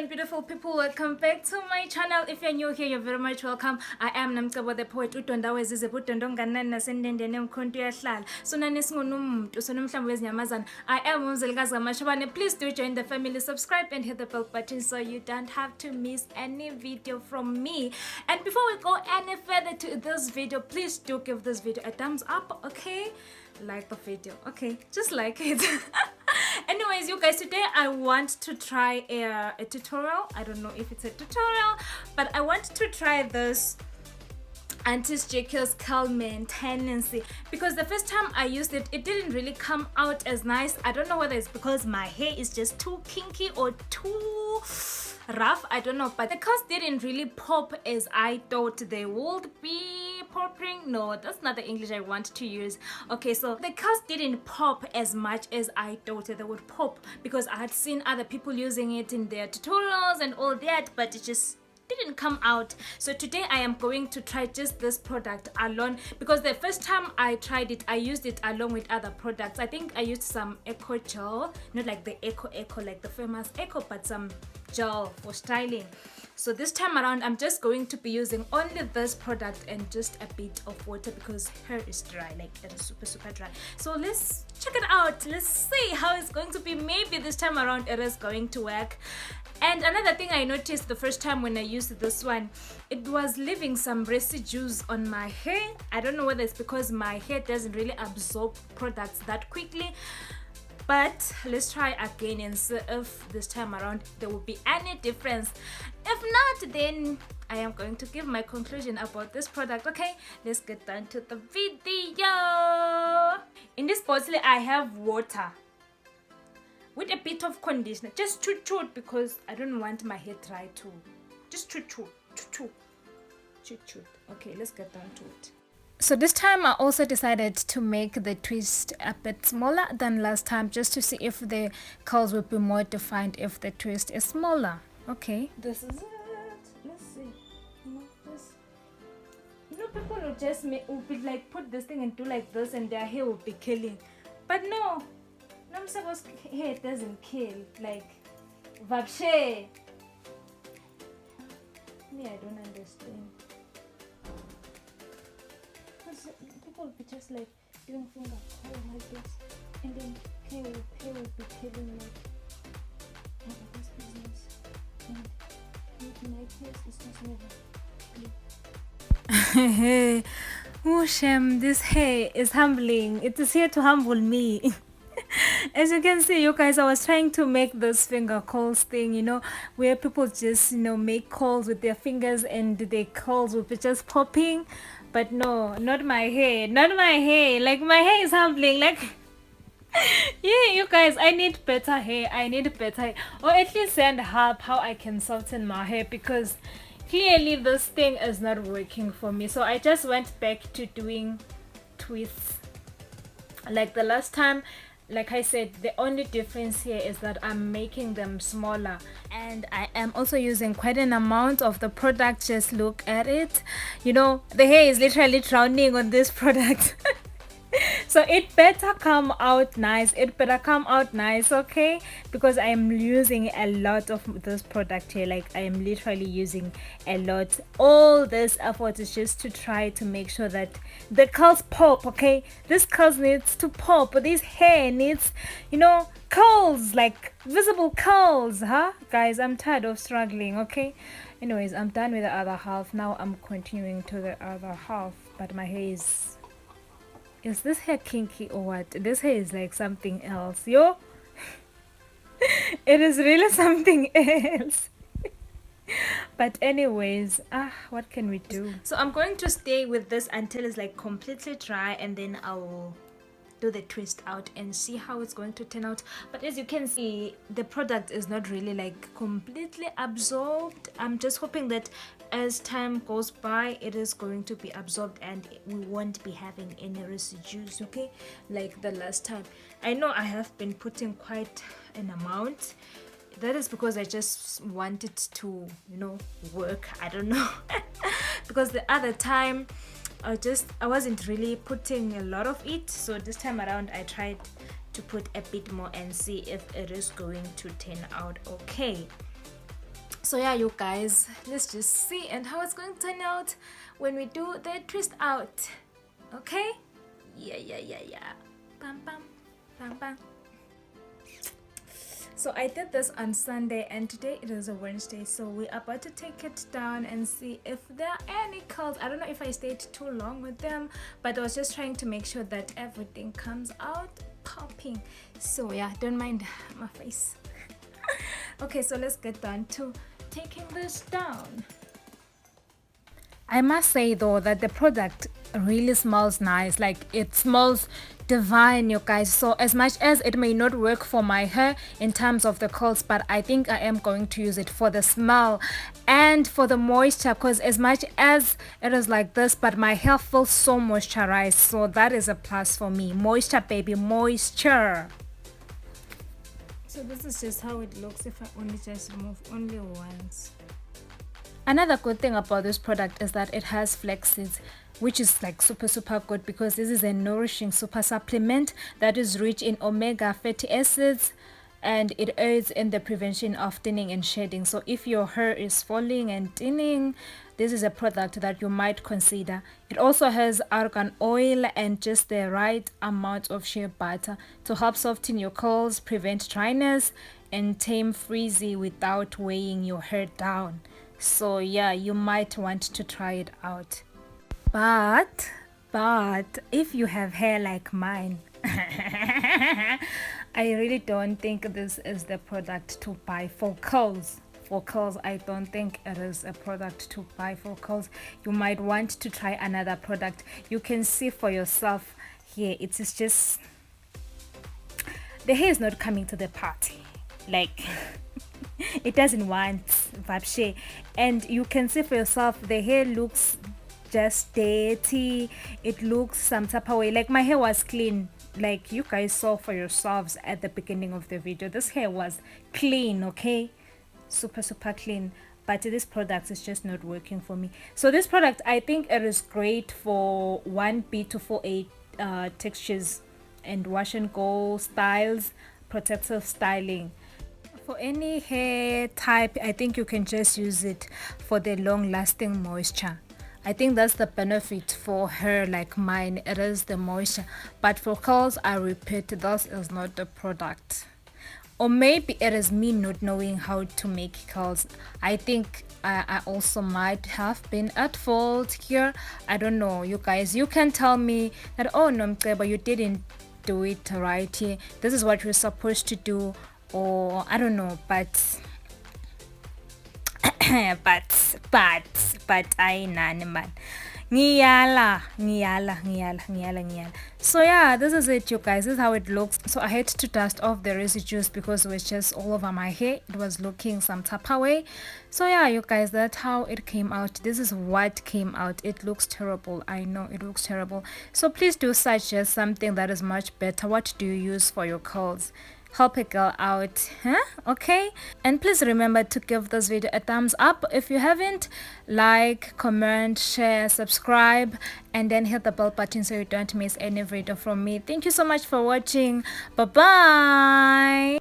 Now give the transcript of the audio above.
and beautiful people, welcome back to my channel. If you're new here, you're very much welcome. I am Namcebo the poet. Utonda wezize butondo nganani nasendendene mkhonto yahlala. Sonani singonumuntu sonomhlambi wezinyamazana. I am umzelikazi kaMashobane. Please do join the family, subscribe and hit the bell button so you don't have to miss any video from me. And before we go any further to this video, please do give this video a thumbs up, okay? Like the video, okay? Just like it. Anyways, you guys, today I want to try a tutorial. I don't know if it's a tutorial, but I want to try this anti-Jekyll's curl mane-tenance, because the first time I used it, it didn't really come out as nice. I don't know whether it's because my hair is just too kinky or too rough, I don't know, but the curls didn't really pop as I thought they would be popping. No, that's not the English I want to use. Okay, so the curls didn't pop as much as I thought they would pop, because I had seen other people using it in their tutorials and all that, but it just didn't come out. So today I am going to try just this product alone, because the first time I tried it, I used it along with other products. I think I used some eco gel, not like the eco like the famous eco, but some gel for styling. So this time around I'm just going to be using only this product and just a bit of water, because hair is dry, like it is super dry. So let's check it out, let's see how it's going to be. Maybe this time around it is going to work. And another thing I noticed the first time when I used this one, it was leaving some residues on my hair. I don't know whether it's because my hair doesn't really absorb products that quickly, but let's try again and see if this time around there will be any difference. If not, then I am going to give my conclusion about this product. Okay, let's get down to the video. In this bottle I have water with a bit of conditioner, just toot because I don't want my hair dry too. Just toot. Okay, let's get down to it. So this time I also decided to make the twist a bit smaller than last time, just to see if the curls will be more defined if the twist is smaller. Okay, this is it. Let's see. People will just will be like put this thing and do like this and their hair will be killing, but no. Namsabo's hair doesn't kill, like vapshe. Me, I don't understand. People will be just like doing finger curl like this, and then hair will be killing, like this business. And with my case, it's just never. Hey, oh Shem, this hair is humbling. It is here to humble me. As you can see, you guys, I was trying to make this finger calls thing, you know, where people just, you know, make calls with their fingers and their calls will be just popping. But no, not my hair, like my hair is humbling, like yeah, you guys, I need better hair, or at least send help how I can soften my hair, because clearly this thing is not working for me. So I just went back to doing twists like the last time. Like I said, the only difference here is that I'm making them smaller, and I am also using quite an amount of the product. Just look at it, you know, the hair is literally drowning on this product. So it better come out nice, okay, because I am using a lot of this product here. Like I am literally using a lot. All this effort is just to try to make sure that the curls pop, okay? This curls needs to pop, this hair needs, you know, curls, like visible curls, huh guys? I'm tired of struggling, okay? Anyways, I'm done with the other half. Now I'm continuing to the other half, but my hair is this hair kinky or what? This hair is like something else, yo. It is really something else. But anyways, what can we do? So I'm going to stay with this until it's like completely dry, and then I'll do the twist out and see how it's going to turn out. But as you can see, the product is not really like completely absorbed. I'm just hoping that as time goes by it is going to be absorbed and we won't be having any residues, okay, like the last time. I know I have been putting quite an amount. That is because I just wanted to, you know, work, I don't know. Because the other time I wasn't really putting a lot of it, so this time around I tried to put a bit more and see if it is going to turn out okay. So yeah, you guys, let's just see and how it's going to turn out when we do the twist out. Okay? Yeah. Bam bam bam bam. So I did this on Sunday and today it is a Wednesday, so we're about to take it down and see if there are any curls. I don't know if I stayed too long with them, but I was just trying to make sure that everything comes out popping. So yeah, don't mind my face. Okay, so let's get down to taking this down. I must say though that the product really smells nice. Like, it smells divine, you guys. So as much as it may not work for my hair in terms of the curls, but I think I am going to use it for the smell and for the moisture, because as much as it is like this, but my hair feels so moisturized, so that is a plus for me. Moisture, baby, moisture. So this is just how it looks if I only just remove only once. Another good thing about this product is that it has flaxseed, which is like super good, because this is a nourishing super supplement that is rich in omega fatty acids, and it aids in the prevention of thinning and shedding. So if your hair is falling and thinning, this is a product that you might consider. It also has argan oil and just the right amount of shea butter to help soften your curls, prevent dryness, and tame frizzy without weighing your hair down. So yeah, you might want to try it out. But if you have hair like mine, I really don't think this is the product to buy for curls. For curls, I don't think it is a product to buy for curls. You might want to try another product. You can see for yourself here. It is just, the hair is not coming to the party. Like, it doesn't want vapshe, and you can see for yourself the hair looks just dirty. It looks some type of way. Like, my hair was clean, like you guys saw for yourselves at the beginning of the video. This hair was clean, okay, super clean, but this product is just not working for me. So this product, I think it is great for 1B to 4A textures and wash and go styles, protective styling. For any hair type, I think you can just use it for the long lasting moisture. I think that's the benefit for hair like mine. It is the moisture. But for curls, I repeat, this is not the product. Or maybe it is me not knowing how to make curls. I think I also might have been at fault here. I don't know, you guys. You can tell me that, oh no, but you didn't do it right here. This is what you're supposed to do. Or I don't know, but I nani man. Ngiyala. So yeah, this is it, you guys. This is how it looks. So I had to dust off the residues because it was just all over my hair. It was looking some type of way. So yeah, you guys, that's how it came out. This is what came out. It looks terrible. I know it looks terrible. So please do suggest something that is much better. What do you use for your curls? Help a girl out, huh? Okay, and please remember to give this video a thumbs up if you haven't. Like, comment, share, subscribe, and then hit the bell button so you don't miss any video from me. Thank you so much for watching. Bye bye.